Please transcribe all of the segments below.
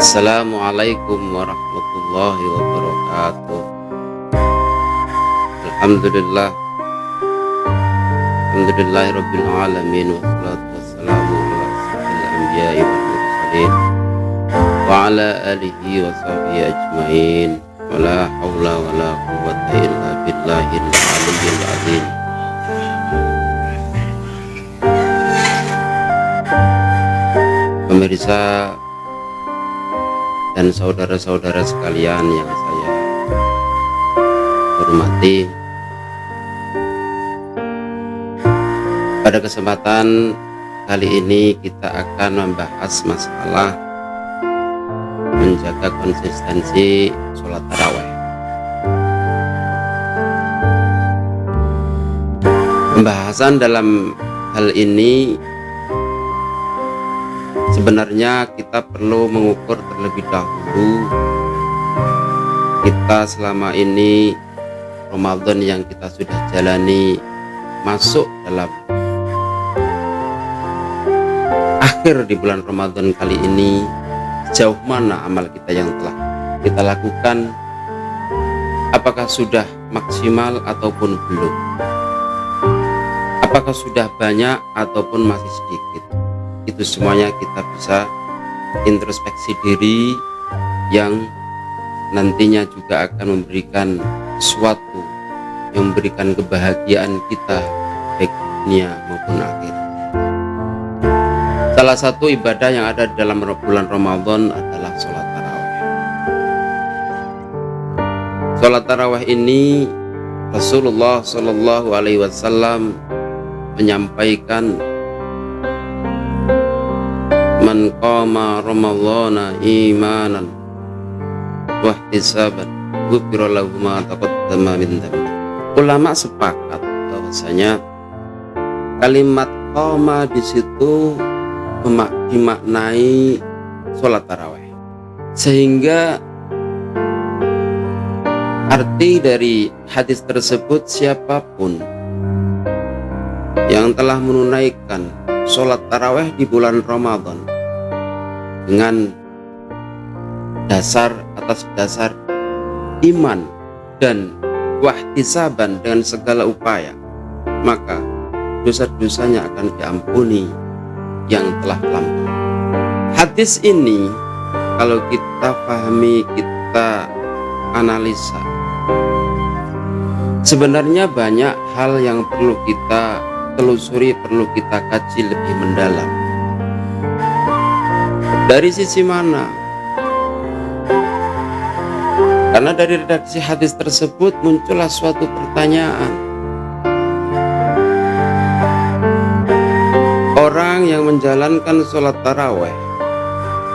Assalamualaikum warahmatullahi wabarakatuh. Alhamdulillah, alhamdulillahirabbil alamin, wassalatu wassalamu ala asyrofil anbiya'i wal mursalin wa ala alihi wa sahbihi ajmain. Wala haula wala quwwata illa billahil aliyyil azim. Pemirsa dan saudara-saudara sekalian yang saya hormati, pada kesempatan kali ini kita akan membahas masalah menjaga konsistensi sholat tarawih. Pembahasan dalam hal ini sebenarnya kita perlu mengukur terlebih dahulu kita selama ini Ramadan yang kita sudah jalani masuk dalam akhir di bulan Ramadan kali ini, sejauh mana amal kita yang telah kita lakukan, apakah sudah maksimal ataupun belum, apakah sudah banyak ataupun masih sedikit. Itu semuanya kita bisa introspeksi diri yang nantinya juga akan memberikan sesuatu yang memberikan kebahagiaan kita baik dunia maupun akhir. Salah satu ibadah yang ada dalam bulan Ramadan adalah sholat tarawih. Sholat tarawih ini Rasulullah Shallallahu Alaihi Wasallam menyampaikan, man qama ramadhana imanan wa ihtisaban ghufira lahu ma taqaddama min dhanbi. Ulama sepakat bahwasanya kalimat qama di situ dimaknai sholat tarawih, sehingga arti dari hadis tersebut, siapapun yang telah menunaikan sholat tarawih di bulan Ramadan dengan atas dasar iman dan wahtisaban, dengan segala upaya, maka dosa-dosanya akan diampuni yang telah lampau. Hadis ini kalau kita pahami, kita analisa, sebenarnya banyak hal yang perlu kita telusuri, perlu kita kaji lebih mendalam. Dari sisi mana? Karena dari redaksi hadis tersebut muncullah suatu pertanyaan. Orang yang menjalankan sholat tarawih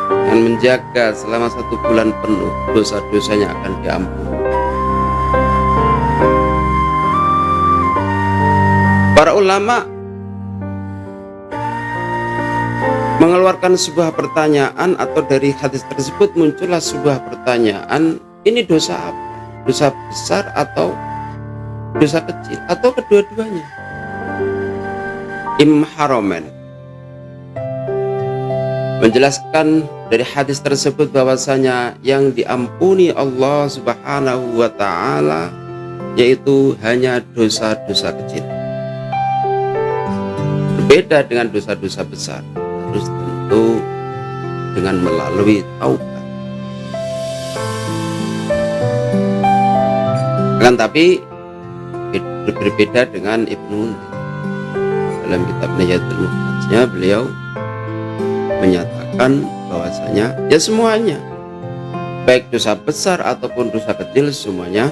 dan menjaga selama 1 bulan penuh, dosa-dosanya akan diampuni. Para ulama mengeluarkan sebuah pertanyaan, atau dari hadis tersebut muncullah sebuah pertanyaan, ini dosa apa? Dosa besar atau dosa kecil, atau kedua-duanya? Imam Haromen menjelaskan dari hadis tersebut bahwasanya yang diampuni Allah Subhanahu wa ta'ala yaitu hanya dosa-dosa kecil, berbeda dengan dosa-dosa besar, harus tentu dengan melalui taubat. Akan tapi berbeda dengan Ibnu Munzir. Dalam kitab Niyatul Muhtajnya beliau menyatakan bahwasanya ya semuanya, baik dosa besar ataupun dosa kecil, semuanya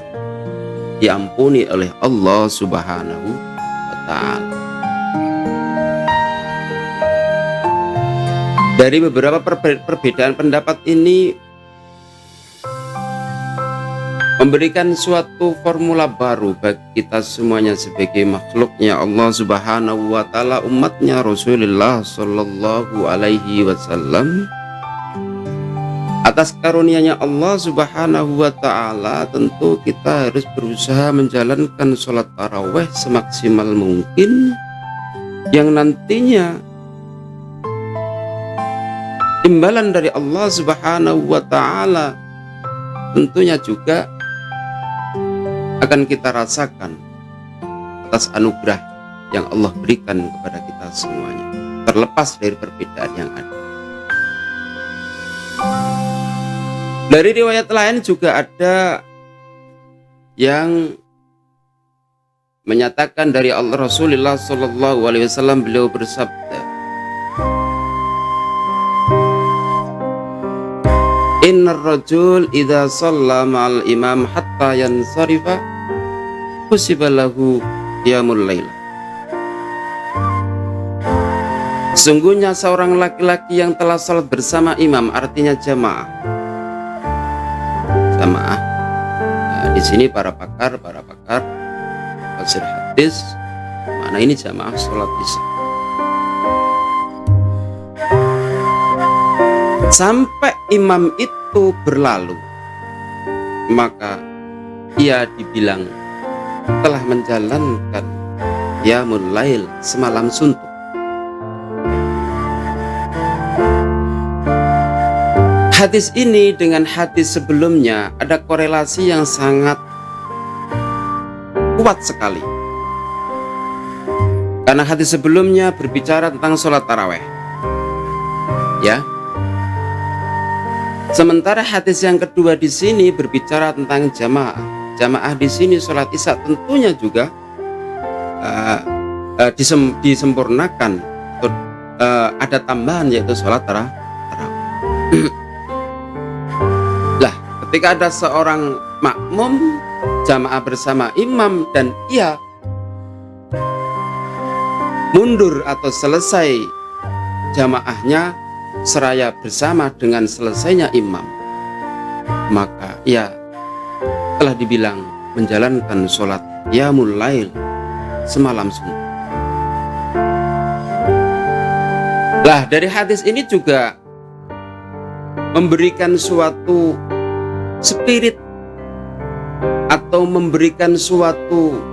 diampuni oleh Allah Subhanahu wa ta'ala. Dari beberapa perbedaan pendapat ini memberikan suatu formula baru bagi kita semuanya sebagai makhluknya Allah Subhanahu wa ta'ala, umatnya Rasulullah Sallallahu Alaihi Wasallam. Atas karunia-Nya Allah Subhanahu wa ta'ala, tentu kita harus berusaha menjalankan sholat tarawih semaksimal mungkin, yang nantinya imbalan dari Allah Subhanahu wa Ta'ala tentunya juga akan kita rasakan atas anugerah yang Allah berikan kepada kita semuanya, terlepas dari perbedaan yang ada. Dari riwayat lain juga ada yang menyatakan dari Allah Rasulullah Sallallahu Alaihi Wasallam, beliau bersabda, Innar rajul idza shalla ma'al imam hatta yansarifa husiba lahu qiyamul lail. Sungguhnya seorang laki-laki yang telah salat bersama imam, artinya jamaah. Nah, di sini para pakar tafsir hadis, mana ini jamaah salat isya. Sampai imam itu berlalu, maka ia dibilang telah menjalankan qiyamul lail, semalam suntuk. Hadis ini dengan hadis sebelumnya ada korelasi yang sangat kuat sekali. Karena hadis sebelumnya berbicara tentang sholat taraweh, ya. Sementara hadis yang kedua di sini berbicara tentang jamaah. Jamaah di sini sholat isya tentunya juga disempurnakan. Ada tambahan yaitu sholat taraweh. Lah, ketika ada seorang makmum jamaah bersama imam dan ia mundur atau selesai jamaahnya seraya bersama dengan selesainya imam, maka ia telah dibilang menjalankan sholat qiyamul lail, semalam suntuk. Lah, dari hadis ini juga memberikan suatu spirit atau memberikan suatu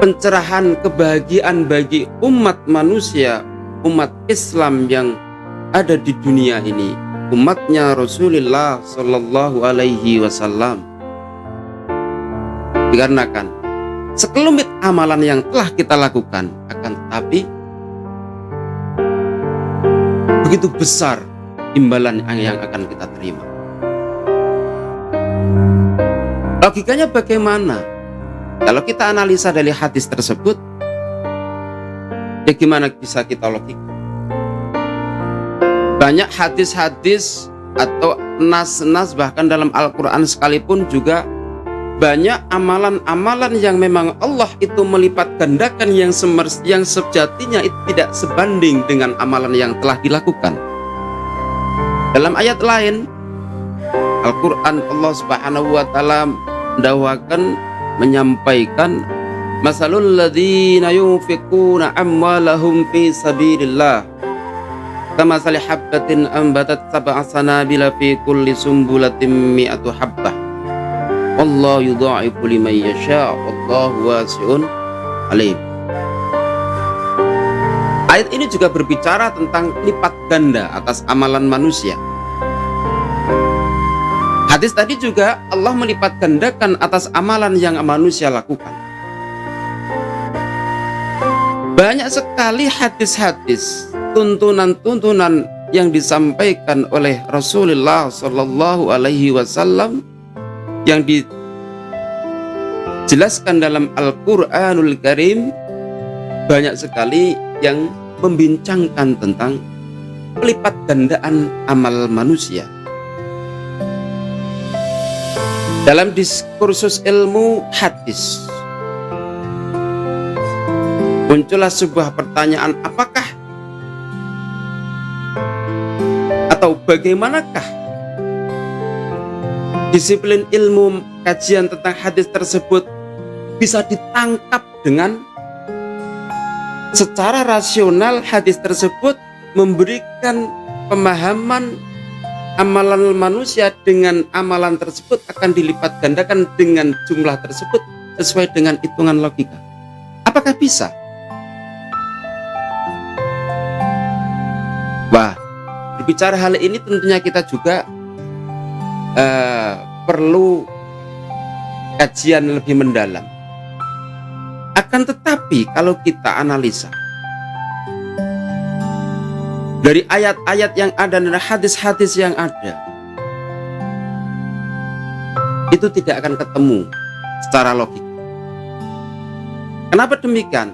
pencerahan, kebahagiaan bagi umat manusia, umat Islam yang ada di dunia ini, umatnya Rasulullah Sallallahu Alaihi Wasallam. Dikarenakan sekelumit amalan yang telah kita lakukan, akan tetapi begitu besar imbalan yang akan kita terima. Logikanya bagaimana? Kalau kita analisa dari hadis tersebut, ya gimana bisa kita logika? Banyak hadis-hadis atau nas-nas bahkan dalam Al-Quran sekalipun juga banyak amalan-amalan yang memang Allah itu melipat gandakan yang sejatinya itu tidak sebanding dengan amalan yang telah dilakukan. Dalam ayat lain Al-Quran, Allah Subhanahu wa Ta'ala menyampaikan, masalul ladzina yunfiquna amwalahum fi sabilillah kamasali habbatin ambatat sab'a sanabila fi kulli sumbulatin mi'atu habbah wallahu yudha'ifu liman yasha' wallahu wasi'un alim. Ayat ini juga berbicara tentang lipat ganda atas amalan manusia. Hadis tadi juga Allah melipat gandakan atas amalan yang manusia lakukan. Banyak sekali hadis-hadis, tuntunan-tuntunan yang disampaikan oleh Rasulullah Sallallahu Alaihi Wasallam yang dijelaskan dalam Al-Quranul Karim, banyak sekali yang membincangkan tentang pelipat gandaan amal manusia. Dalam diskursus ilmu hadis muncullah sebuah pertanyaan, apakah atau bagaimanakah disiplin ilmu kajian tentang hadis tersebut bisa ditangkap dengan secara rasional. Hadis tersebut memberikan pemahaman amalan manusia dengan amalan tersebut akan dilipat gandakan dengan jumlah tersebut sesuai dengan hitungan logika. Apakah bisa? Wah, berbicara hal ini tentunya kita juga perlu kajian lebih mendalam. Akan tetapi kalau kita analisa dari ayat-ayat yang ada dan hadis-hadis yang ada, itu tidak akan ketemu secara logika. Kenapa demikian?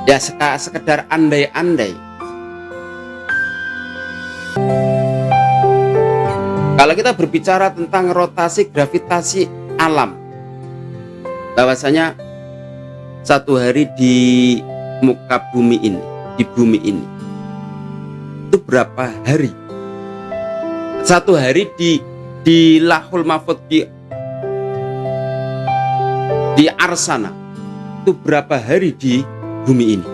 Ya sekedar andai-andai. Kalau kita berbicara tentang rotasi gravitasi alam, bahwasanya satu hari di muka bumi ini, di bumi ini, itu berapa hari? Satu hari di Lahul Mahfudz, di Arsana, itu berapa hari di bumi ini?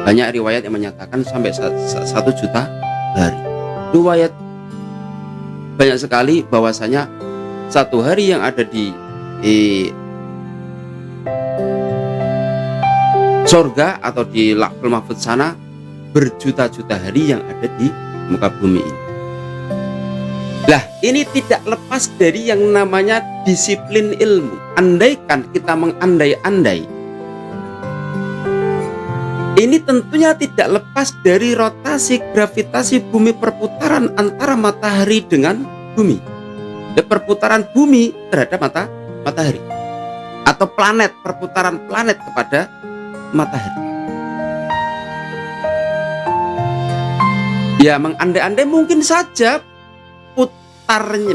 Banyak riwayat yang menyatakan sampai 1 juta hari. Riwayat banyak sekali bahwasanya satu hari yang ada di surga atau di Lahul Mahfudz sana berjuta-juta hari yang ada di muka bumi ini. Lah, ini tidak lepas dari yang namanya disiplin ilmu. Andaikan kita mengandai-andai, ini tentunya tidak lepas dari rotasi gravitasi bumi, perputaran antara matahari dengan bumi. Perputaran bumi terhadap matahari, atau planet, perputaran planet kepada matahari. Ya, mengandai-andai mungkin saja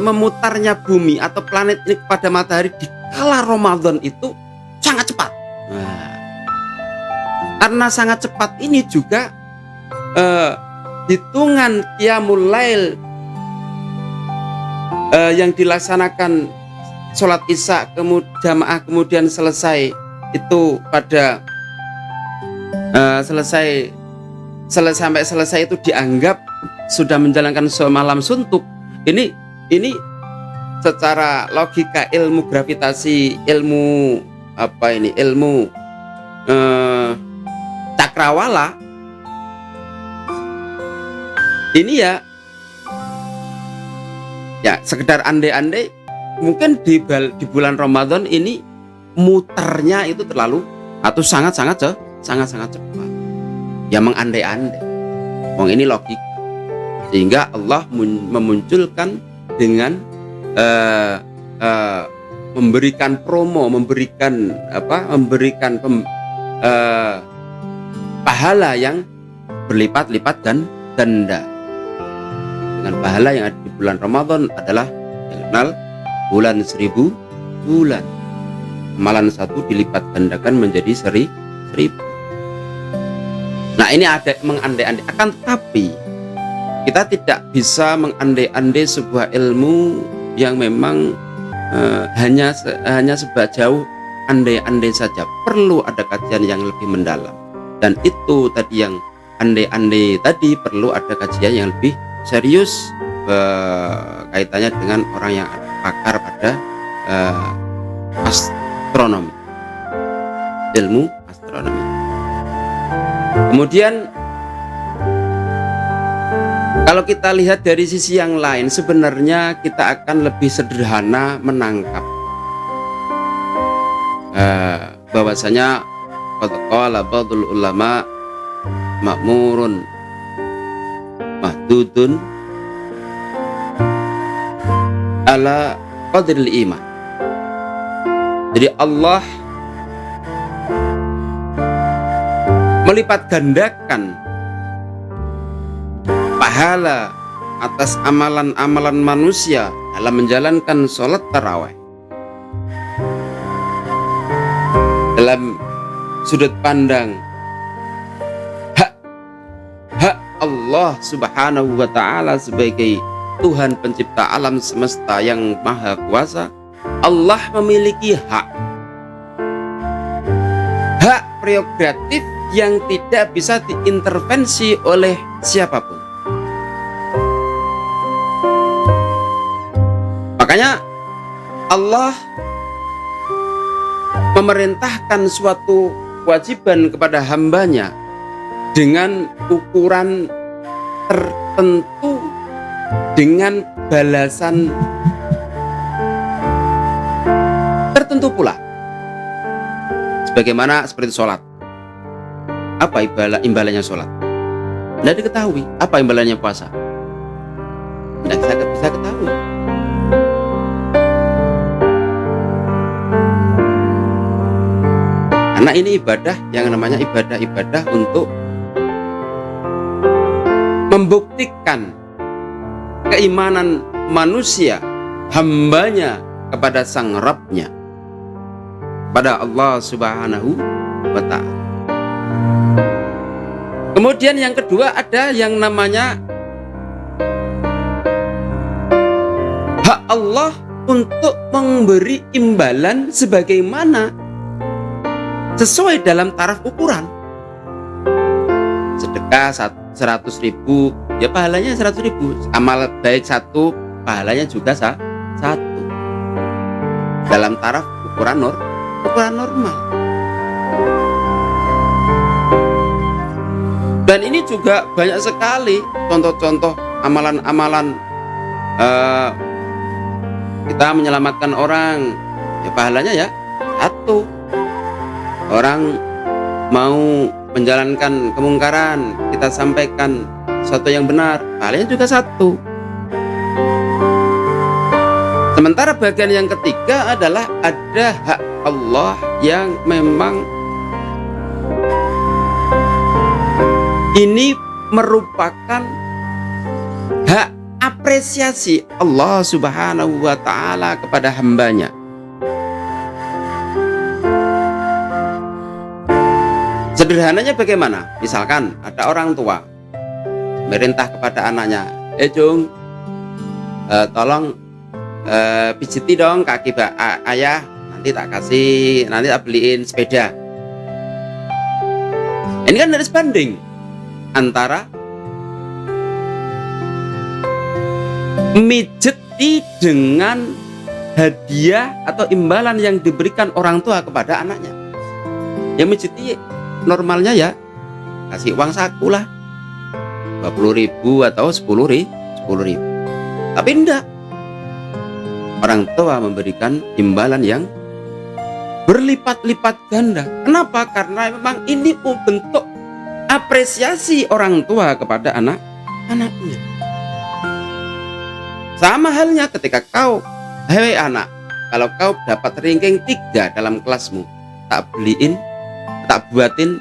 memutarnya bumi atau planet ini kepada matahari di kala Ramadan itu sangat cepat. Nah, karena sangat cepat ini juga hitungan qiyamul lail yang dilaksanakan sholat isya jamaah kemudian selesai itu pada sampai selesai itu dianggap sudah menjalankan semalam suntuk. Ini secara logika ilmu gravitasi, ilmu cakrawala ini ya sekedar andai-andai, mungkin di bulan Ramadan ini muternya itu terlalu atau sangat-sangat cepat. Ya mengandai-andai. Ini logika. Sehingga Allah memunculkan dengan memberikan promo, memberikan pahala yang berlipat-lipat dan ganda. Dengan pahala yang ada di bulan Ramadan adalah yang kenal bulan 1000 bulan. Amalan satu dilipat gandakan menjadi 1000. Nah, ini ada mengandai-andai. Akan tetapi kita tidak bisa mengandai-andai sebuah ilmu yang memang hanya sebajau andai-andai saja. Perlu ada kajian yang lebih mendalam. Dan itu tadi yang andai-andai tadi perlu ada kajian yang lebih serius kaitannya dengan orang yang pakar pada astronomi, ilmu astronomi. Kemudian kalau kita lihat dari sisi yang lain, sebenarnya kita akan lebih sederhana menangkap bahwasanya qala ba'dul ulama ma'murun mahdudun ala qadril iman. Jadi Allah melipat gandakan pahala atas amalan-amalan manusia dalam menjalankan sholat tarawih. Dalam sudut pandang hak Allah Subhanahu wa ta'ala sebagai Tuhan pencipta alam semesta yang maha kuasa, Allah memiliki hak prerogatif yang tidak bisa diintervensi oleh siapapun. Makanya Allah memerintahkan suatu kewajiban kepada hambanya dengan ukuran tertentu, dengan balasan tertentu pula. Sebagaimana seperti sholat. Apa imbalannya sholat? Tidak diketahui. Apa imbalannya puasa? Tidak bisa ketahui. Karena ini ibadah yang namanya ibadah untuk membuktikan keimanan manusia, hambanya kepada sang Rabb-nya, pada Allah Subhanahu wa ta'ala. Kemudian yang kedua ada yang namanya hak Allah untuk memberi imbalan sebagaimana sesuai dalam taraf ukuran. Sedekah 100.000, ya pahalanya 100.000. Amal baik 1, pahalanya juga 1. Dalam taraf ukuran normal. Dan ini juga banyak sekali contoh-contoh amalan-amalan kita menyelamatkan orang, ya pahalanya ya 1. Orang mau menjalankan kemungkaran, kita sampaikan sesuatu yang benar, pahalanya juga 1. Sementara bagian yang ketiga adalah ada hak Allah yang memang ini merupakan hak apresiasi Allah Subhanahu wa ta'ala kepada hambanya. Sederhananya bagaimana? Misalkan ada orang tua merintah kepada anaknya, Jung, tolong pijiti dong kaki ayah, nanti tak kasih, nanti tak beliin sepeda. Ini kan ada sebanding antara mijeti dengan hadiah atau imbalan yang diberikan orang tua kepada anaknya. Yang mijeti normalnya ya kasih uang saku lah, 20.000 atau 10.000. Tapi enggak, orang tua memberikan imbalan yang berlipat-lipat ganda. Kenapa? Karena memang ini bentuk apresiasi orang tua kepada anak-anaknya. Sama halnya ketika kau, hei anak, kalau kau dapat ranking 3 dalam kelasmu, tak buatin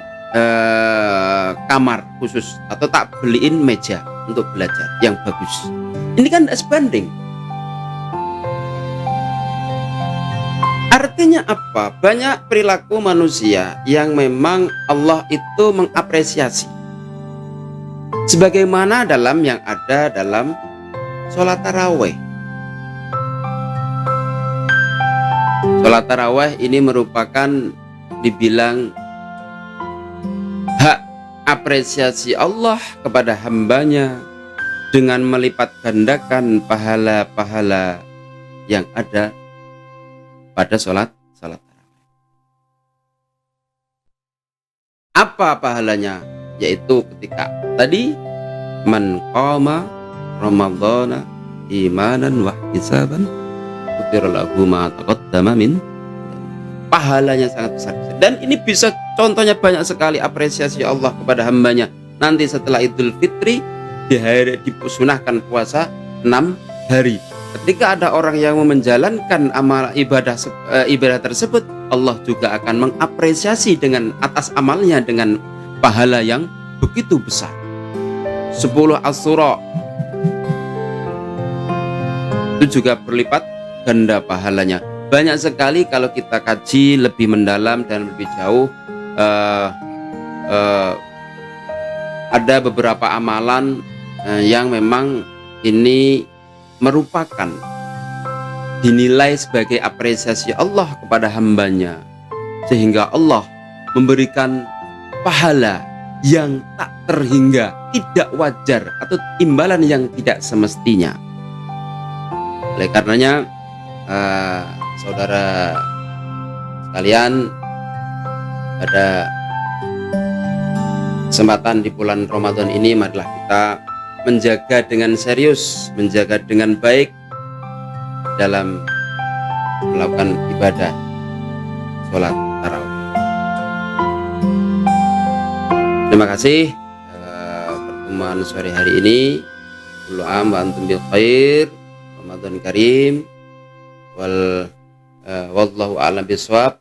kamar khusus atau tak beliin meja untuk belajar yang bagus. Ini kan tidak sebanding. Artinya apa? Banyak perilaku manusia yang memang Allah itu mengapresiasi. Sebagaimana dalam yang ada dalam sholat taraweh. Sholat taraweh ini merupakan dibilang hak apresiasi Allah kepada hambanya dengan melipat gandakan pahala-pahala yang ada pada sholat tarawih. Apa pahalanya? Yaitu ketika tadi man qama ramadhana imanan wa ihtisaban ghufira lahu ma taqaddama min, pahalanya sangat besar. Dan ini bisa contohnya banyak sekali apresiasi Allah kepada hambanya. Nanti setelah Idul Fitri disunahkan puasa 6 hari. Ketika ada orang yang menjalankan amal ibadah tersebut, Allah juga akan mengapresiasi dengan atas amalnya dengan pahala yang begitu besar. 10 Asyura itu juga berlipat ganda pahalanya. Banyak sekali kalau kita kaji lebih mendalam dan lebih jauh, ada beberapa amalan yang memang ini merupakan dinilai sebagai apresiasi Allah kepada hambanya, sehingga Allah memberikan pahala yang tak terhingga, tidak wajar, atau imbalan yang tidak semestinya. Oleh karenanya saudara sekalian, pada kesempatan di bulan Ramadan ini, marilah kita menjaga dengan serius, menjaga dengan baik dalam melakukan ibadah sholat tarawih. Terima kasih pertemuan sore hari ini. Kullu am wa antum bil khair, Ramadan karim, wallahu a'lam bishawab.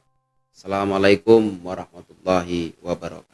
Assalamualaikum warahmatullahi wabarakatuh.